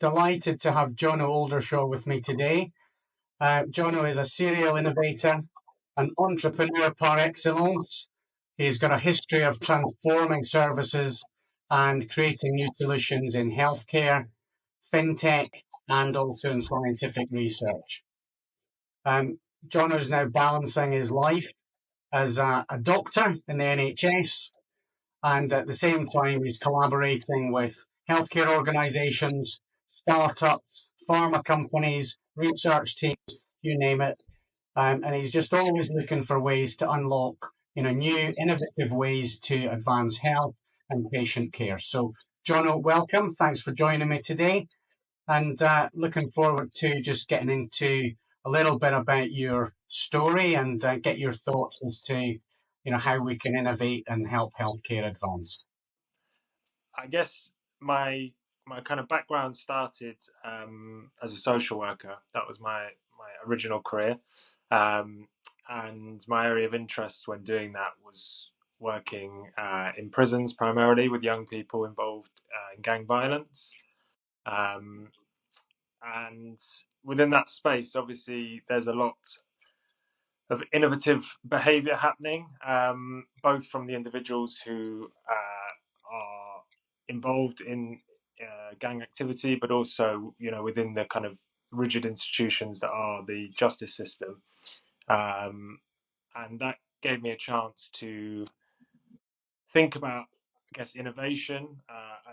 Delighted to have Jono Oldershaw with me today. Jono is a serial innovator, an entrepreneur par excellence. He's got a history of transforming services and creating new solutions in healthcare, fintech, and also in scientific research. Um, Jono's now balancing his life as a doctor in the NHS, and at the same time, he's collaborating with healthcare organizations, startups, pharma companies, research teams, you name it. And he's just always looking for ways to unlock, new innovative ways to advance health and patient care. So, Jono, welcome. Thanks for joining me today. And looking forward to just getting into a little bit about your story and get your thoughts as to, how we can innovate and help healthcare advance. I guess my kind of background started as a social worker. That was my original career, um, and my area of interest when doing that was working in prisons primarily with young people involved in gang violence. Um, and within that space, obviously, there's a lot of innovative behaviour happening, both from the individuals who are involved in gang activity, but also within the kind of rigid institutions that are the justice system, um, and that gave me a chance to think about, I guess, innovation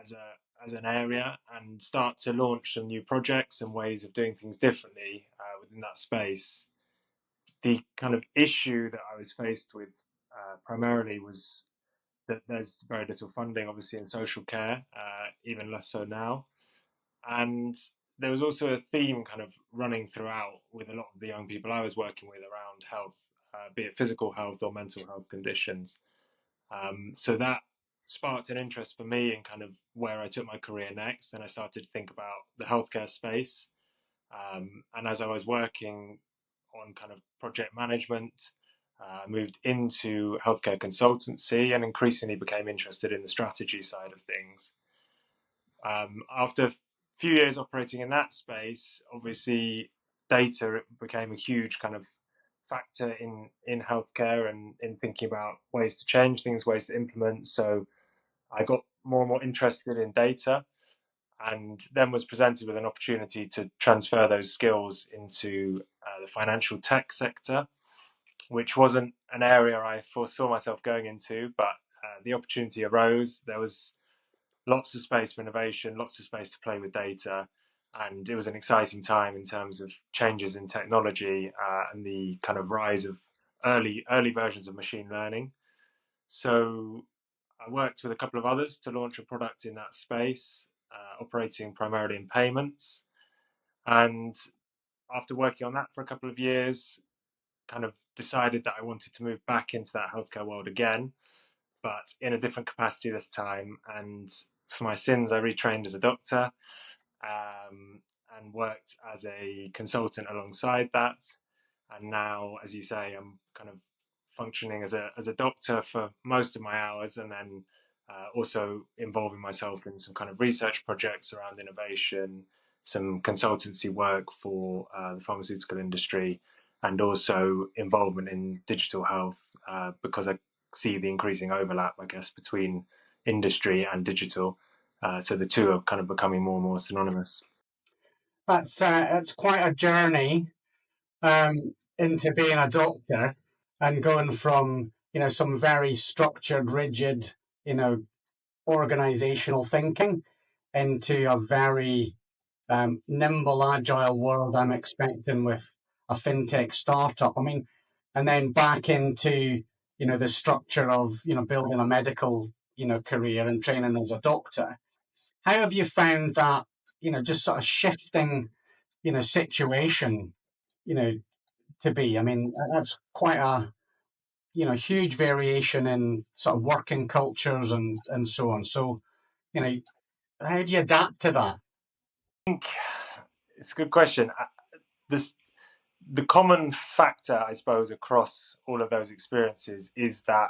as an area and start to launch some new projects and ways of doing things differently within that space. The kind of issue that I was faced with primarily was that there's very little funding, obviously, in social care, even less so now. And there was also a theme kind of running throughout with a lot of the young people I was working with around health, be it physical health or mental health conditions. So that sparked an interest for me in kind of where I took my career next. And I started to think about the healthcare space. And as I was working on kind of project management, moved into healthcare consultancy and increasingly became interested in the strategy side of things. After a few years operating in that space, obviously data became a huge kind of factor in healthcare and in thinking about ways to change things, ways to implement. So I got more and more interested in data, and then was presented with an opportunity to transfer those skills into the financial tech sector, which wasn't an area I foresaw myself going into, but the opportunity arose. There was lots of space for innovation, lots of space to play with data, and it was an exciting time in terms of changes in technology and the kind of rise of early versions of machine learning. So I worked with a couple of others to launch a product in that space, operating primarily in payments. And after working on that for a couple of years, kind of decided that I wanted to move back into that healthcare world again, but in a different capacity this time. And for my sins, I retrained as a doctor, and worked as a consultant alongside that. And now, as you say, I'm kind of functioning as a doctor for most of my hours, and then also involving myself in some kind of research projects around innovation, some consultancy work for the pharmaceutical industry, and also involvement in digital health, because I see the increasing overlap, I guess, between industry and digital. So the two are kind of becoming more and more synonymous. That's quite a journey into being a doctor and going from some very structured, rigid, you know, organizational thinking into a very nimble, agile world I'm expecting with a fintech startup. I mean, and then back into the structure of building a medical career and training as a doctor. How have you found that just sort of shifting situation you know to be? I mean, that's quite a huge variation in sort of working cultures and so on. So you know, how do you adapt to that? I think it's a good question. This the common factor, I suppose, across all of those experiences is that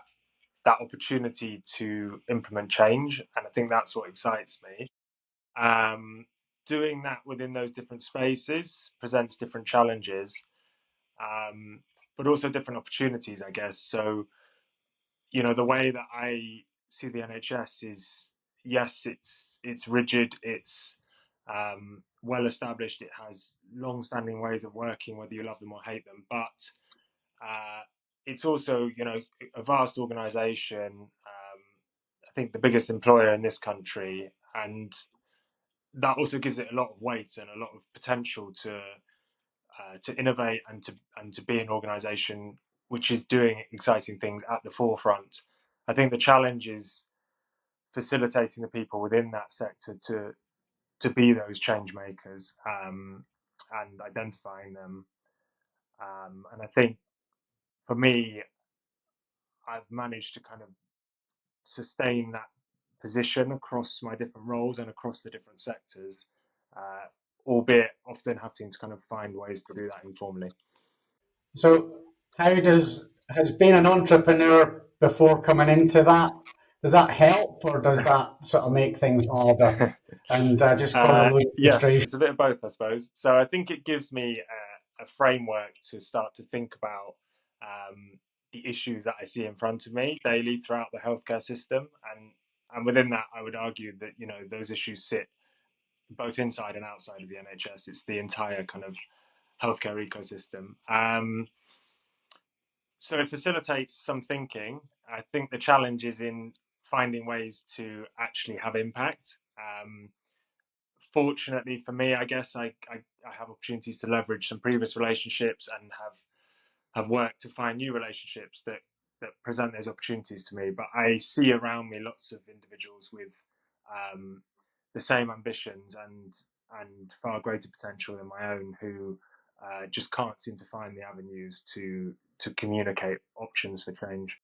opportunity to implement change, and I think that's what excites me. Um, doing that within those different spaces presents different challenges, but also different opportunities, I guess. So, the way that I see the NHS is, yes, it's rigid, it's well established, it has long-standing ways of working, whether you love them or hate them, but it's also, a vast organisation. I think the biggest employer in this country, and that also gives it a lot of weight and a lot of potential to innovate and to be an organisation which is doing exciting things at the forefront. I think the challenge is facilitating the people within that sector to be those change makers, and identifying them. And I think for me, I've managed to kind of sustain that position across my different roles and across the different sectors, uh, albeit often having to kind of find ways to do that informally. So, has being an entrepreneur before coming into that, does that help or does that sort of make things harder and just cause a load of Yes, frustration? it's a bit of both, I suppose. So I think it gives me a framework to start to think about the issues that I see in front of me daily throughout the healthcare system, and within that, I would argue that those issues sit both inside and outside of the NHS. It's the entire kind of healthcare ecosystem. So it facilitates some thinking. I think the challenge is in finding ways to actually have impact. Fortunately for me, I guess I have opportunities to leverage some previous relationships and have worked to find new relationships that present those opportunities to me. But I see around me lots of individuals with um, the same ambitions and far greater potential than my own, who just can't seem to find the avenues to communicate options for change.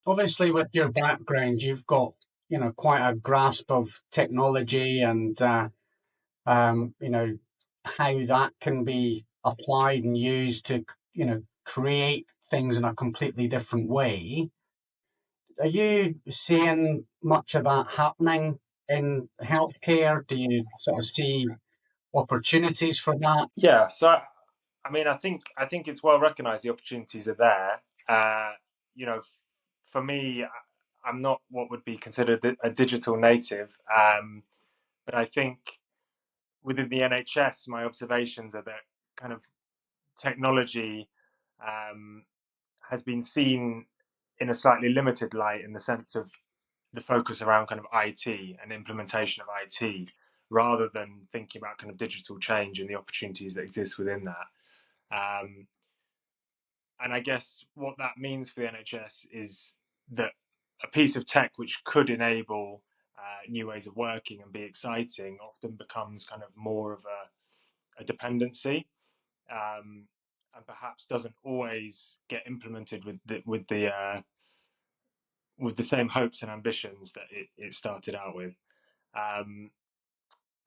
Obviously, with your background, you've got quite a grasp of technology and how that can be applied and used to create things in a completely different way. Are you seeing much of that happening in healthcare? Do you sort of see opportunities for that? Yeah, so I mean, I think it's well recognised the opportunities are there. You know, for me, I'm not what would be considered a digital native, but I think within the NHS, my observations are that kind of technology um, has been seen in a slightly limited light in the sense of the focus around kind of IT and implementation of IT, rather than thinking about kind of digital change and the opportunities that exist within that. Um, and I guess what that means for the NHS is that a piece of tech which could enable new ways of working and be exciting often becomes kind of more of a dependency, and perhaps doesn't always get implemented with the same hopes and ambitions that it started out with. Um,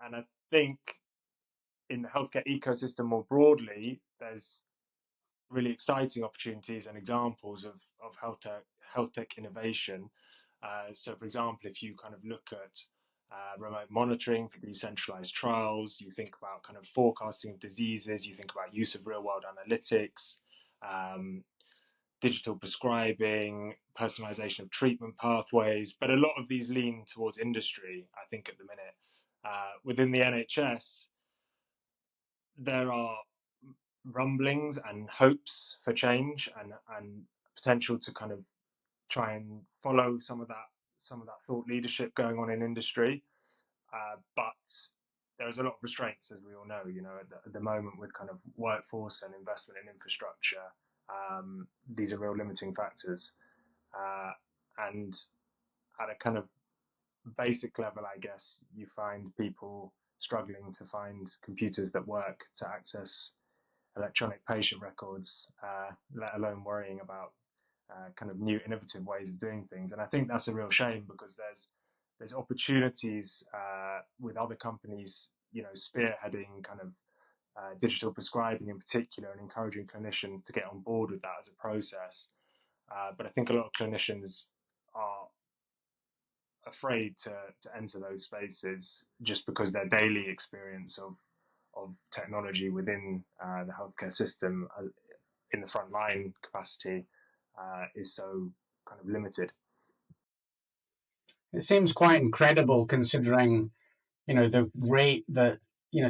and I think in the healthcare ecosystem more broadly, there's really exciting opportunities and examples of health tech innovation. So, for example, if you kind of look at remote monitoring for decentralized trials, you think about kind of forecasting of diseases, you think about use of real world analytics, um, digital prescribing, personalization of treatment pathways. But a lot of these lean towards industry, I think, at the minute. Within the NHS, there are rumblings and hopes for change and potential to kind of try and follow some of that thought leadership going on in industry. But there's a lot of restraints, as we all know. At the moment, with kind of workforce and investment in infrastructure, these are real limiting factors. And at a kind of basic level, I guess you find people struggling to find computers that work to access electronic patient records, let alone worrying about kind of new innovative ways of doing things. And I think that's a real shame, because there's opportunities with other companies, spearheading kind of digital prescribing in particular, and encouraging clinicians to get on board with that as a process. But I think a lot of clinicians are afraid to enter those spaces just because their daily experience of technology within the healthcare system in the frontline capacity is so kind of limited. It seems quite incredible considering, the rate that,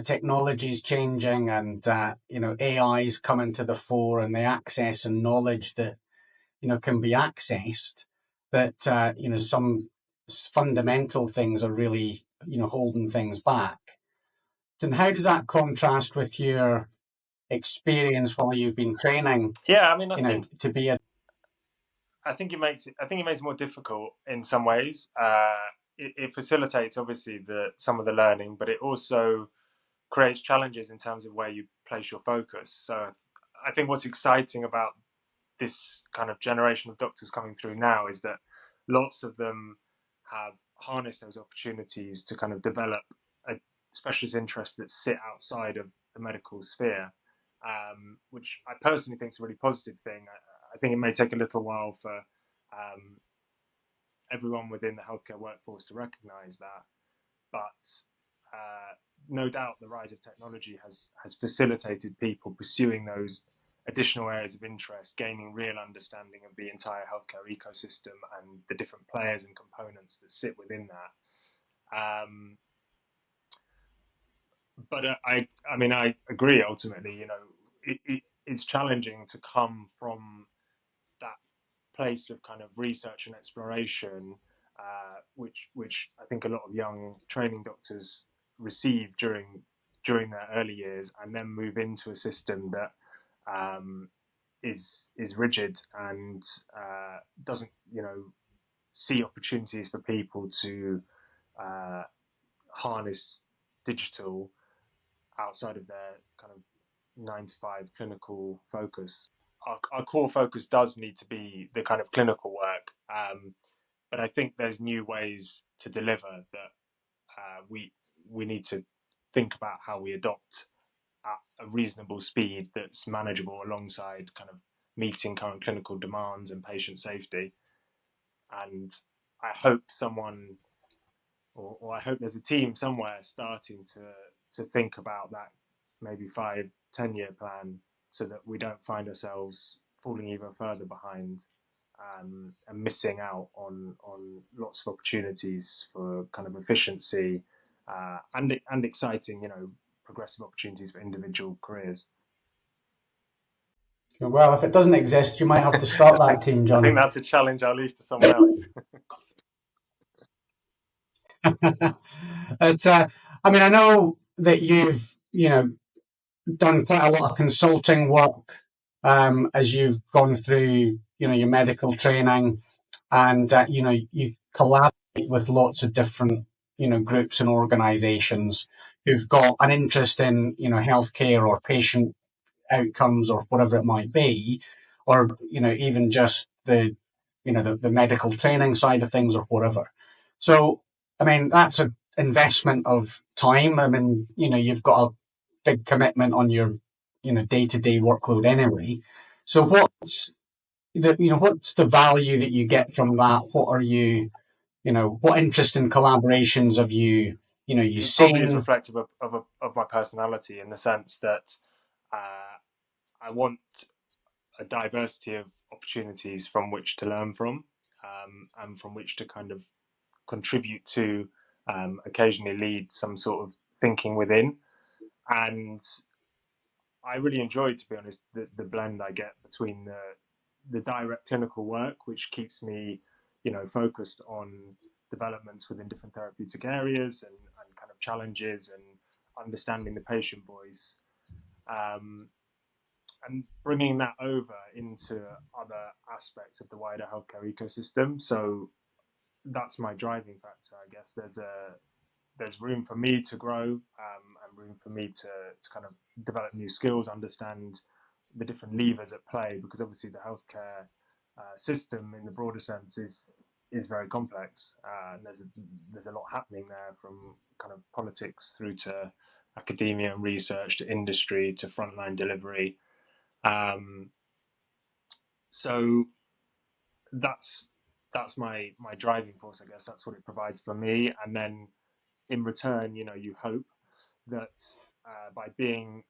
technology is changing and, AI is coming to the fore and the access and knowledge that, can be accessed, that, some fundamental things are really, holding things back. And how does that contrast with your experience while you've been training, Yeah, I mean, I think to be a it makes it more difficult in some ways. It facilitates obviously some of the learning, but it also creates challenges in terms of where you place your focus. So I think what's exciting about this kind of generation of doctors coming through now is that lots of them have harnessed those opportunities to kind of develop a specialist interest that sit outside of the medical sphere, which I personally think is a really positive thing. I think it may take a little while for everyone within the healthcare workforce to recognize that, but no doubt the rise of technology has facilitated people pursuing those additional areas of interest, gaining real understanding of the entire healthcare ecosystem and the different players and components that sit within that. But I mean, I agree. Ultimately, it's challenging to come from that place of kind of research and exploration, which I think a lot of young training doctors receive during their early years, and then move into a system that is rigid and doesn't see opportunities for people to harness digital outside of their kind of 9 to 5 clinical focus. Our core focus does need to be the kind of clinical work, but I think there's new ways to deliver that we need to think about how we adopt at a reasonable speed that's manageable alongside kind of meeting current clinical demands and patient safety. And I hope someone, or I hope there's a team somewhere starting to think about that maybe 5-10 year plan, so that we don't find ourselves falling even further behind and missing out on lots of opportunities for kind of efficiency and exciting, progressive opportunities for individual careers. well, if it doesn't exist, you might have to start that team, I think John. that's a challenge I'll leave to someone else. But, I mean, I know that you've, done quite a lot of consulting work as you've gone through, your medical training, and you collaborate with lots of different, groups and organisations who've got an interest in, healthcare or patient outcomes or whatever it might be, or even just the medical training side of things or whatever. So, I mean, that's an investment of time. I mean, you've got a big commitment on your day-to-day workload anyway. So what's the value that you get from that? What are you what interesting collaborations have you It probably is seen? reflective of my personality, in the sense that I want a diversity of opportunities from which to learn from, and from which to kind of contribute to, occasionally lead some sort of thinking within. And I really enjoy, to be honest, the blend I get between the direct clinical work, which keeps me, focused on developments within different therapeutic areas and kind of challenges and understanding the patient voice, and bringing that over into other aspects of the wider healthcare ecosystem. So that's my driving factor, I guess. There's room for me to grow, and room for me to kind of develop new skills, understand the different levers at play, because obviously the healthcare system in the broader sense is very complex. And there's a lot happening there, from kind of politics through to academia and research to industry to frontline delivery. So that's that's my driving force, I guess. That's what it provides for me. And then in return, you hope that by being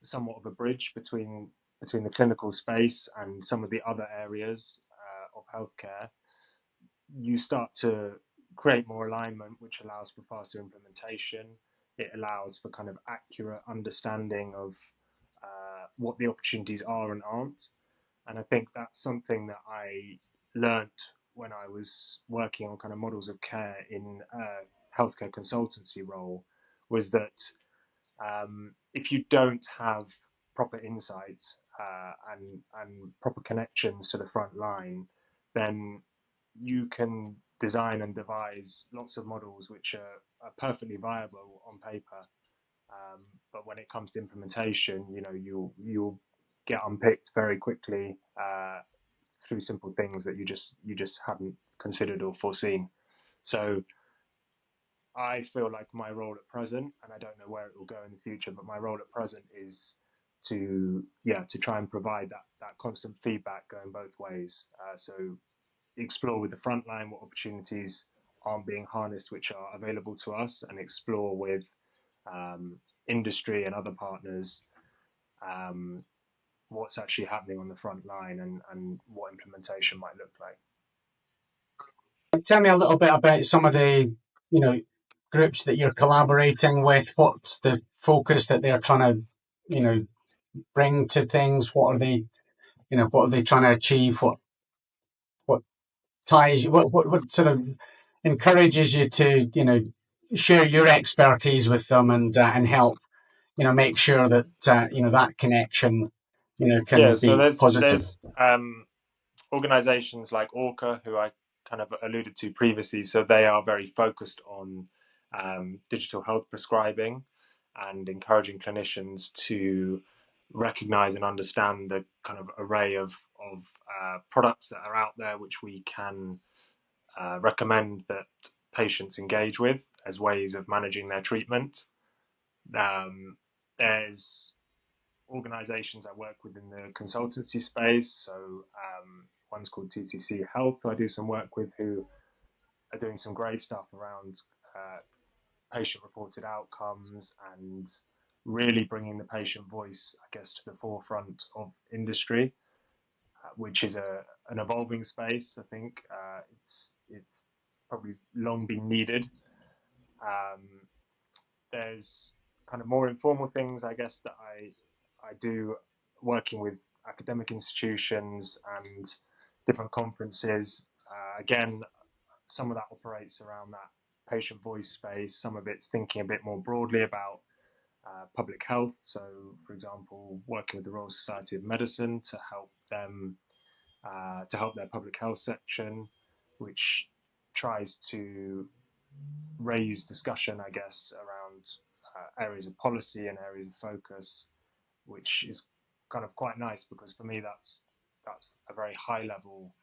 somewhat of a bridge between the clinical space and some of the other areas of healthcare, you start to create more alignment, which allows for faster implementation. It allows for kind of accurate understanding of what the opportunities are and aren't. And I think that's something that I learnt when I was working on kind of models of care in a healthcare consultancy role, was that if you don't have proper insights and proper connections to the front line, then you can design and devise lots of models which are perfectly viable on paper. But when it comes to implementation, you'll get unpicked very quickly through simple things that you just hadn't considered or foreseen. So I feel like my role at present, and I don't know where it will go in the future, but my role at present is to try and provide that constant feedback going both ways. So explore with the frontline what opportunities aren't being harnessed, which are available to us, and explore with industry and other partners um, what's actually happening on the front line and what implementation might look like. Tell me a little bit about some of the, groups that you're collaborating with. What's the focus that they're trying to, bring to things? What are they trying to achieve? What ties you? What sort of encourages you to, share your expertise with them and help, make sure that that connection, can Yeah, so be positive. there's organizations like Orca, who I kind of alluded to previously. So they are very focused on digital health prescribing and encouraging clinicians to recognize and understand the kind of array of products that are out there, which we can recommend that patients engage with as ways of managing their treatment. There's organizations I work with in the consultancy space. So one's called TCC Health, who I do some work with, who are doing some great stuff around patient-reported outcomes and really bringing the patient voice, I guess, to the forefront of industry, which is an evolving space. I think it's probably long been needed. Um, there's kind of more informal things, I guess, that I do working with academic institutions and different conferences. Again, some of that operates around that patient voice space. Some of it's thinking a bit more broadly about public health. So, for example, working with the Royal Society of Medicine to help them to help their public health section, which tries to raise discussion, I guess, around areas of policy and areas of focus, which is kind of quite nice because for me that's a very high level,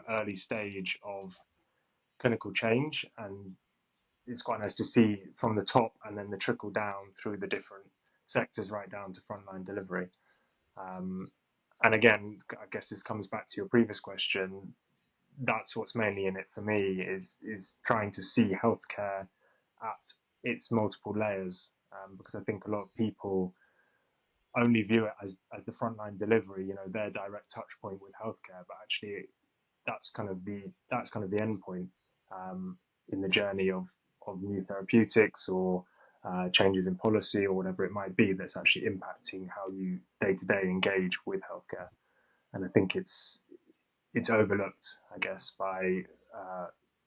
early stage of clinical change, and it's quite nice to see from the top and then the trickle down through the different sectors right down to frontline delivery. Um, and again, I guess this comes back to your previous question. That's what's mainly in it for me is trying to see healthcare at its multiple layers, because I think a lot of people only view it as the frontline delivery, their direct touch point with healthcare, but actually that's kind of the end point in the journey of new therapeutics or changes in policy or whatever it might be that's actually impacting how you day to day engage with healthcare. And I think it's overlooked, I guess, by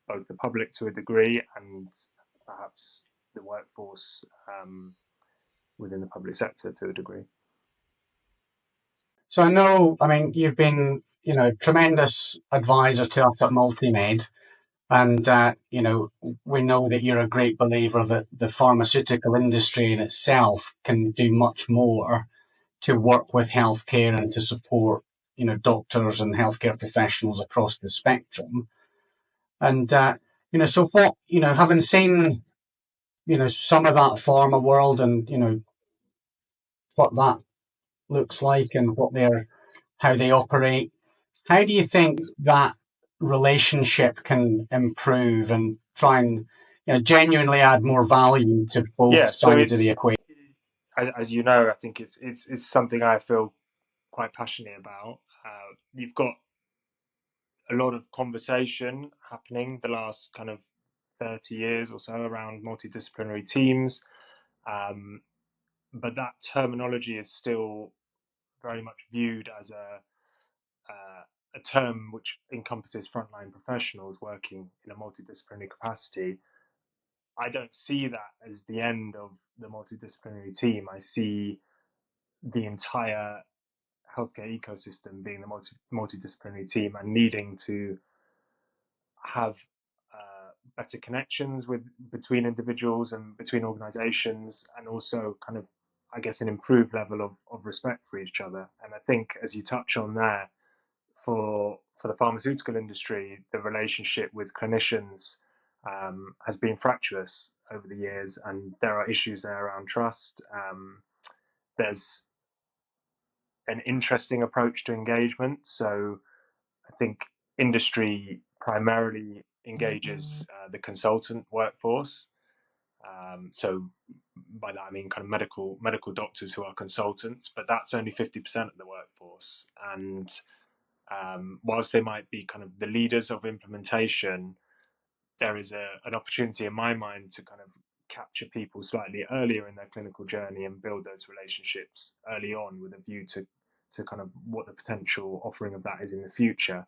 both the public to a degree and perhaps the workforce within the public sector to a degree. So I mean, you've been, tremendous advisor to us at Multimed, and we know that you're a great believer that the pharmaceutical industry in itself can do much more to work with healthcare and to support, doctors and healthcare professionals across the spectrum. And so what, having seen, some of that pharma world and what that looks like and how they operate. How do you think that relationship can improve and try and genuinely add more value to both Yeah, so sides of the it's, equation. as you know, I think it's something I feel quite passionate about. You've got a lot of conversation happening the last kind of 30 years or so around multidisciplinary teams, um, but that terminology is still very much viewed as a term which encompasses frontline professionals working in a multidisciplinary capacity. I don't see that as the end of the multidisciplinary team. I see the entire healthcare ecosystem being the multidisciplinary team and needing to have better connections with between individuals and between organizations, and also kind of, I guess, an improved level of respect for each other. And I think, as you touch on there, for the pharmaceutical industry, the relationship with clinicians has been fractious over the years, and there are issues there around trust. There's an interesting approach to engagement. So I think industry primarily engages the consultant workforce. So by that I mean kind of medical doctors who are consultants, but that's only 50% of the workforce. And whilst they might be kind of the leaders of implementation, there is an opportunity in my mind to kind of capture people slightly earlier in their clinical journey and build those relationships early on with a view to kind of what the potential offering of that is in the future.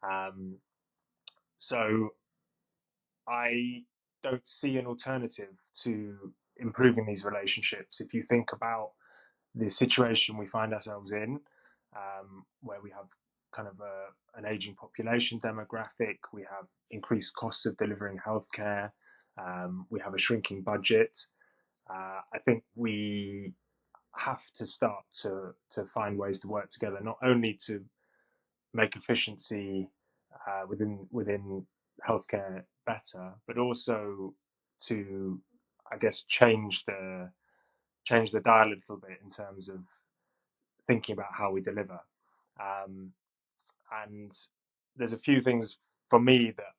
Um, so I don't see an alternative to improving these relationships. If you think about the situation we find ourselves in, where we have kind of an aging population demographic, we have increased costs of delivering healthcare, we have a shrinking budget. I think we have to start to find ways to work together, not only to make efficiency within healthcare better, but also to, I guess, change the dial a little bit in terms of thinking about how we deliver. Um, and there's a few things for me that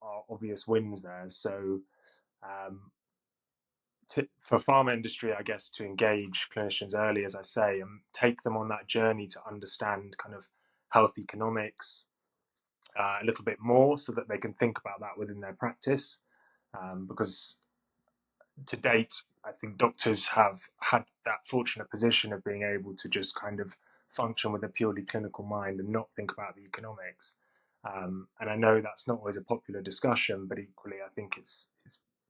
are obvious wins there. So um, for pharma industry, I guess, to engage clinicians early, as I say, and take them on that journey to understand kind of health economics a little bit more, so that they can think about that within their practice. Because to date, I think doctors have had that fortunate position of being able to just kind of function with a purely clinical mind and not think about the economics. And I know that's not always a popular discussion, but equally, I think it's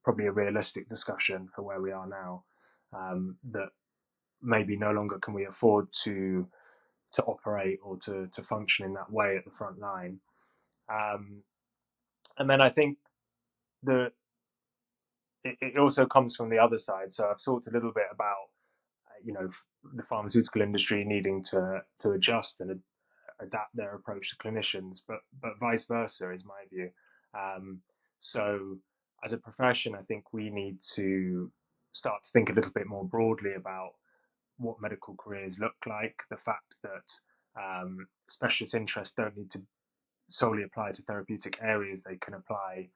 probably a realistic discussion for where we are now. That maybe no longer can we afford to operate or to function in that way at the front line. And then I think the it also comes from the other side. So I've talked a little bit about the pharmaceutical industry needing to adjust and adapt their approach to clinicians, but vice versa is my view. Um, so as a profession, I think we need to start to think a little bit more broadly about what medical careers look like. The fact that specialist interests don't need to solely apply to therapeutic areas; they can apply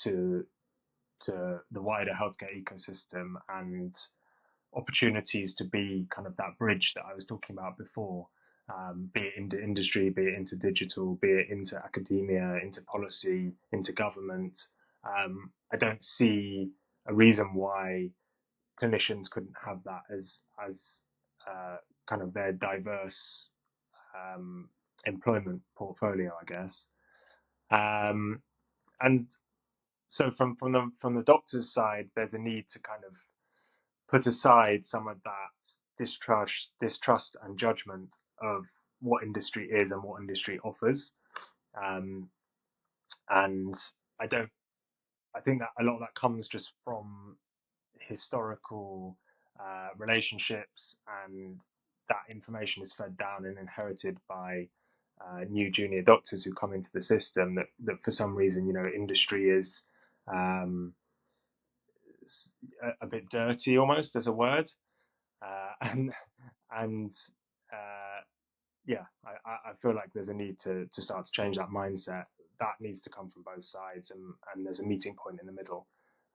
to the wider healthcare ecosystem, and opportunities to be kind of that bridge that I was talking about before, be it into industry, be it into digital, be it into academia, into policy, into government. I don't see a reason why clinicians couldn't have that as kind of their diverse um, employment portfolio, I guess. Um, and so from the doctor's side, there's a need to kind of put aside some of that distrust and judgment of what industry is and what industry offers. Um, and I don't. I think that a lot of that comes just from historical relationships, and that information is fed down and inherited by new junior doctors who come into the system. That for some reason, industry is um, a bit dirty almost as a word, and and yeah, I feel like there's a need to start to change that mindset. That needs to come from both sides, and there's a meeting point in the middle.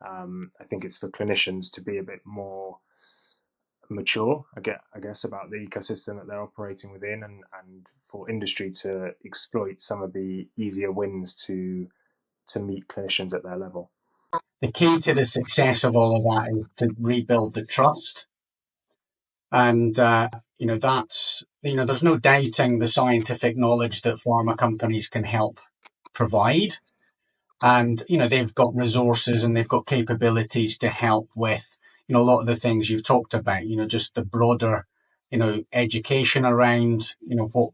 I think it's for clinicians to be a bit more mature, I guess, about the ecosystem that they're operating within, and for industry to exploit some of the easier wins to meet clinicians at their level. The key to the success of all of that is to rebuild the trust. And, that's, there's no doubting the scientific knowledge that pharma companies can help provide. And, they've got resources and they've got capabilities to help with, a lot of the things you've talked about, just the broader, education around, what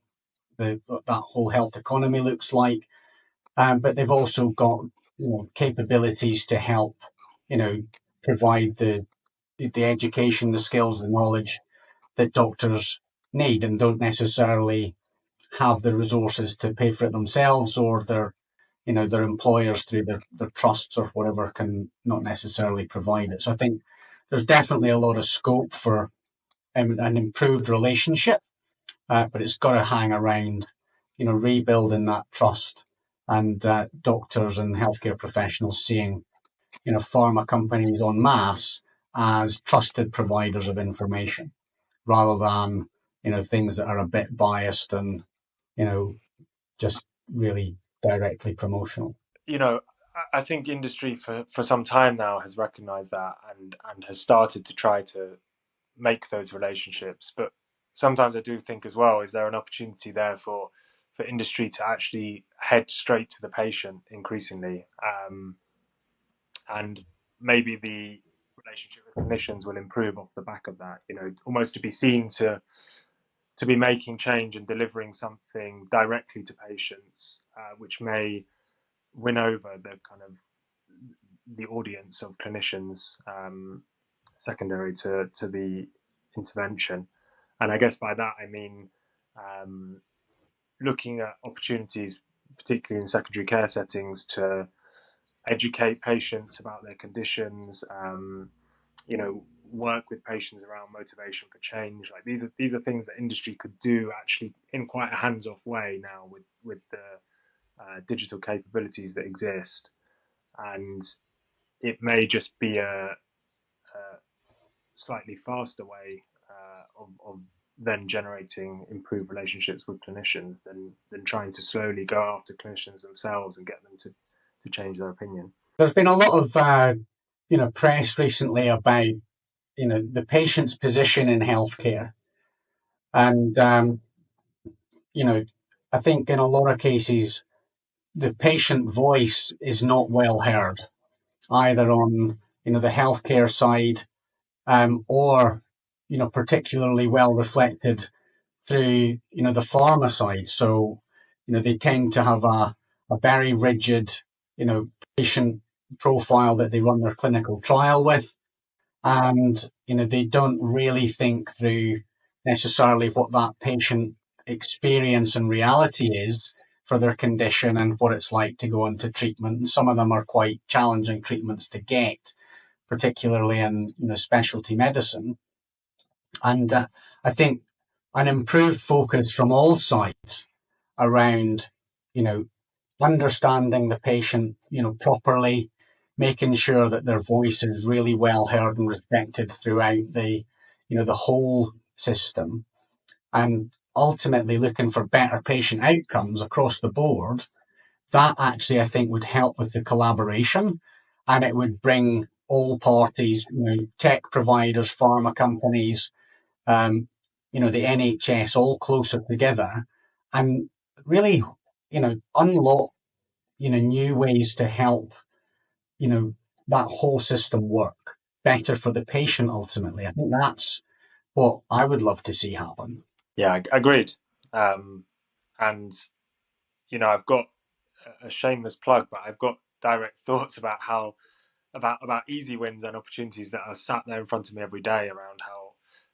that whole health economy looks like. But they've also got, capabilities to help, provide the education, the skills, the knowledge that doctors need and don't necessarily have the resources to pay for it themselves, or their employers through their trusts or whatever can not necessarily provide it. So I think there's definitely a lot of scope for an improved relationship, but it's got to hang around, rebuilding that trust, and doctors and healthcare professionals seeing, pharma companies en masse as trusted providers of information, rather than, things that are a bit biased and, just really directly promotional. I think industry for some time now has recognized that, and has started to try to make those relationships. But sometimes I do think as well, is there an opportunity there for industry to actually head straight to the patient increasingly, and maybe the relationship with clinicians will improve off the back of that. Almost to be seen to be making change and delivering something directly to patients, which may win over the kind of the audience of clinicians, secondary to the intervention. And I guess by that I mean, looking at opportunities, particularly in secondary care settings, to educate patients about their conditions. Work with patients around motivation for change. Like these are things that industry could do actually in quite a hands-off way now with the digital capabilities that exist, and it may just be a slightly faster way of then generating improved relationships with clinicians than trying to slowly go after clinicians themselves and get them to change their opinion. There's been a lot of press recently about the patient's position in healthcare, and I think in a lot of cases the patient voice is not well heard, either on the healthcare side, or particularly well reflected through the pharma side. So they tend to have a very rigid patient profile that they run their clinical trial with, and they don't really think through necessarily what that patient experience and reality is for their condition and what it's like to go into treatment. And some of them are quite challenging treatments to get, particularly in specialty medicine. And I think an improved focus from all sides around, you know, understanding the patient, properly, making sure that their voice is really well heard and respected throughout the whole system, and ultimately looking for better patient outcomes across the board. That actually, I think, would help with the collaboration, and it would bring all parties, tech providers, pharma companies, um, the NHS all closer together, and really, unlock, new ways to help, you know, that whole system work better for the patient ultimately. I think that's what I would love to see happen. Yeah, agreed. And I've got a shameless plug, but I've got direct thoughts about how about easy wins and opportunities that are sat there in front of me every day around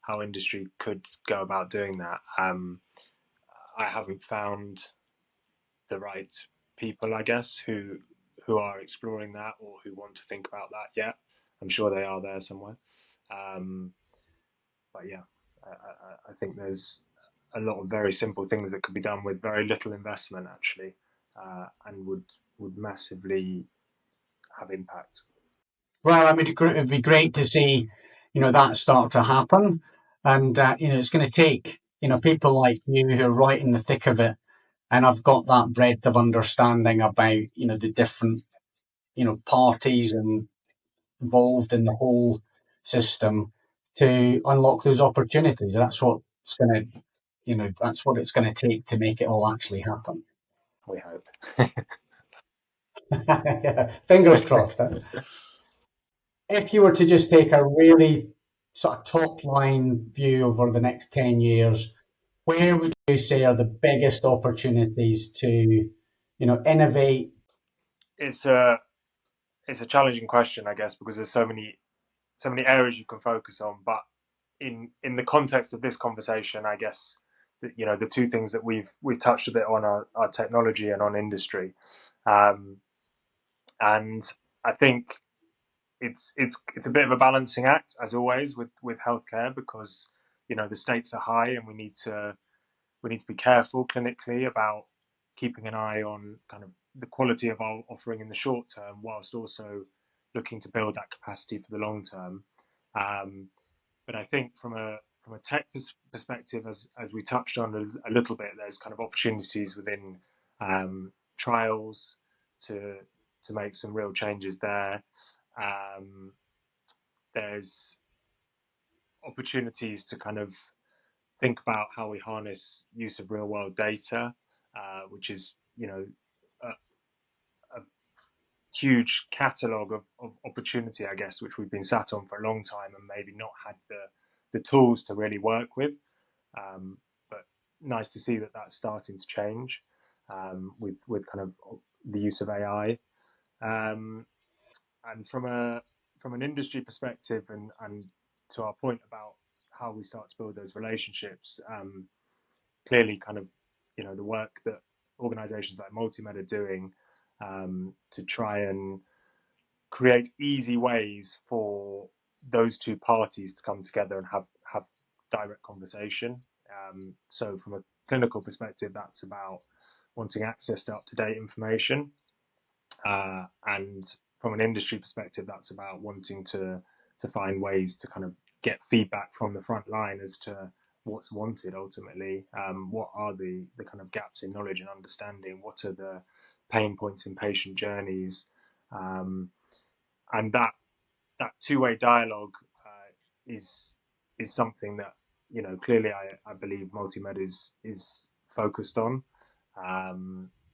how industry could go about doing that. I haven't found the right people, I guess, who are exploring that or who want to think about that yet. I'm sure they are there somewhere. But yeah, I think there's a lot of very simple things that could be done with very little investment, actually, and would massively have impact. Well, I mean, it'd be great to see, that start to happen. And, it's going to take, people like you who are right in the thick of it. And I've got that breadth of understanding about, the different, parties and involved in the whole system to unlock those opportunities. That's what's going to, that's what it's going to take to make it all actually happen. We hope. Yeah, fingers crossed. Huh? If you were to just take a really sort of top line view over the next 10 years, where would you say are the biggest opportunities to, innovate? It's a challenging question, I guess, because there's so many areas you can focus on. But in the context of this conversation, I guess that, the two things that we've touched a bit on are technology and on industry, and I think it's a bit of a balancing act, as always, with healthcare, because the stakes are high and we need to be careful clinically about keeping an eye on kind of the quality of our offering in the short term, whilst also looking to build that capacity for the long term. But I think from a tech perspective, as we touched on a little bit, there's kind of opportunities within trials to make some real changes there. There's opportunities to kind of think about how we harness use of real world data, which is a, a huge catalogue of opportunity, I guess, which we've been sat on for a long time and maybe not had the tools to really work with. But nice to see that that's starting to change with kind of the use of AI. And from an industry perspective, and to our point about how we start to build those relationships, clearly kind of the work that organizations like Multimed are doing to try and create easy ways for those two parties to come together and have direct conversation. So from a clinical perspective, that's about wanting access to up-to-date information, and from an industry perspective, that's about wanting to find ways to kind of get feedback from the front line as to what's wanted ultimately. What are the kind of gaps in knowledge and understanding? What are the pain points in patient journeys? And that two-way dialogue is something that clearly I believe Multimed is focused on.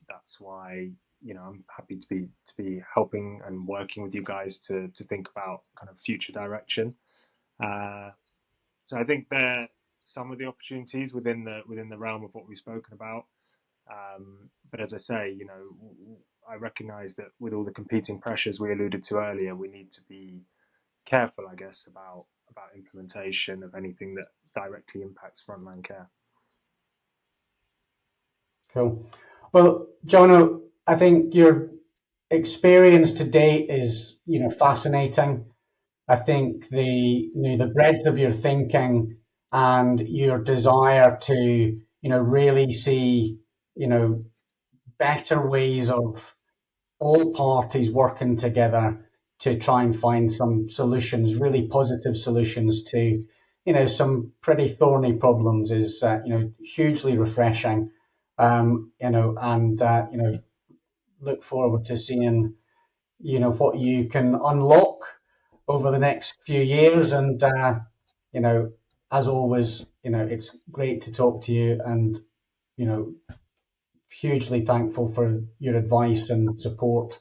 That's why I'm happy to be helping and working with you guys to think about kind of future direction. So I think there are some of the opportunities within the realm of what we've spoken about. But as I say, I recognise that with all the competing pressures we alluded to earlier, we need to be careful, I guess, about implementation of anything that directly impacts frontline care. Cool. Well, Jono, I think your experience to date is, fascinating. I think the breadth of your thinking and your desire to, really see, better ways of all parties working together to try and find some solutions, really positive solutions to, some pretty thorny problems is, hugely refreshing. And look forward to seeing, what you can unlock over the next few years. And, as always, it's great to talk to you, and, hugely thankful for your advice and support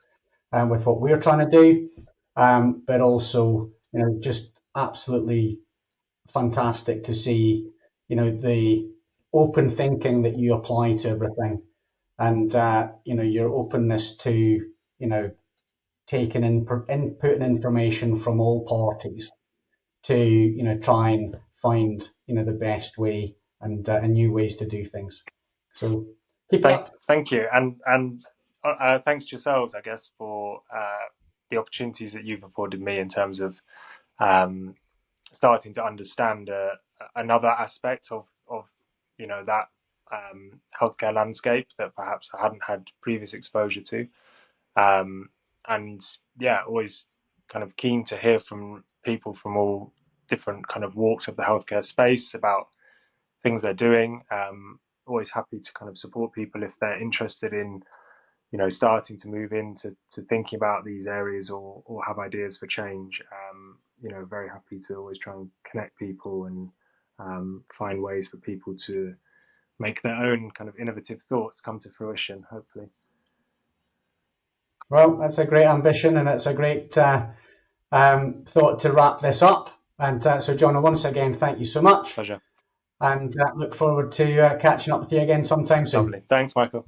with what we're trying to do. But also, just absolutely fantastic to see, the open thinking that you apply to everything, and your openness to, taking input and information from all parties to, try and find, the best way and new ways to do things. So keep it up. Thank you, and thanks to yourselves, I guess, for the opportunities that you've afforded me in terms of starting to understand another aspect of that healthcare landscape that perhaps I hadn't had previous exposure to. And yeah, always kind of keen to hear from people from all different kind of walks of the healthcare space about things they're doing. Always happy to kind of support people if they're interested in, starting to move into thinking about these areas or have ideas for change. Very happy to always try and connect people and find ways for people to make their own kind of innovative thoughts come to fruition, hopefully. Well, that's a great ambition, and it's a great thought to wrap this up. And so, Jono, once again, thank you so much. Pleasure. And look forward to catching up with you again sometime soon. Lovely. Thanks, Michael.